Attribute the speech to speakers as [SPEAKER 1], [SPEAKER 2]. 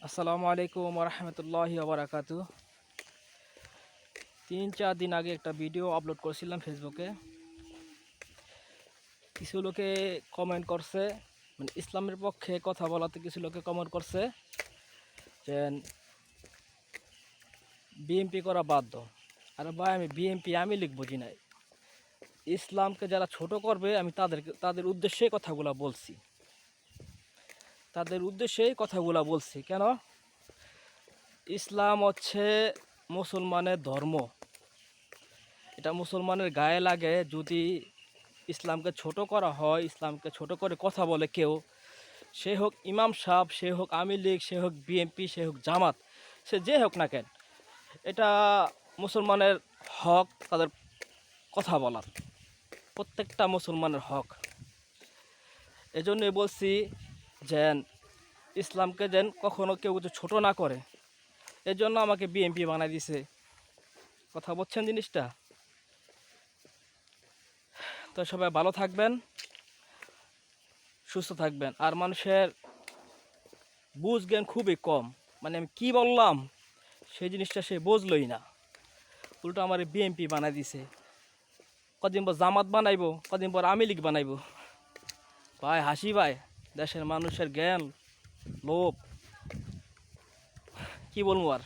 [SPEAKER 1] আসসালামু আলাইকুম রহমতুল্লাহি ওবরাকাতু। 3-4 দিন আগে একটা ভিডিও আপলোড করেছিলাম ফেসবুকে। কিছু লোকে কমেন্ট করছে, মানে ইসলামের পক্ষে কথা বলাতে কিছু লোকে কমেন্ট করছে যে বিএমপি করা বাধ্য। আর ভাই, আমি বিএমপি আমি লিখবো জি নাই। ইসলামকে যারা ছোট করবে আমি তাদের উদ্দেশ্যেই কথাগুলো বলছি। কেন? ইসলাম হচ্ছে মুসলমানের ধর্ম। এটা মুসলমানের গায়ে লাগে যদি ইসলামকে ছোট করা হয়, ইসলামকে ছোট করে কথা বলে কেউ, সে হোক ইমাম সাহেব, সে হোক আওয়ামী লীগ, সে হোক বিএনপি, সে হোক জামাত, সে যে হোক না কেন, এটা মুসলমানের হক তাদের কথা বলার, প্রত্যেকটা মুসলমানের হক। এজন্যই বলছি যে ইসলামকে যেন কখনো কেউ কিছু ছোট না করে। এজন্য আমাকে বিএনপি বানাই দিছে। কথা বলছেন জিনিসটা? তো সবাই ভালো থাকবেন, সুস্থ থাকবেন। আর মানুষের বুঝ জ্ঞান খুবই কম, মানে আমি কি বললাম সেই জিনিসটা সে বুঝলই না, উল্টো আমার বিএমপি বানাই দিছে। কদিন পর জামাত বানাইবো, কদিন পর আওয়ামী লীগ বানাইবো। ভাই হাসি ভাই, দেশের মানুষের জ্ঞান লোভ কি বলবো আর।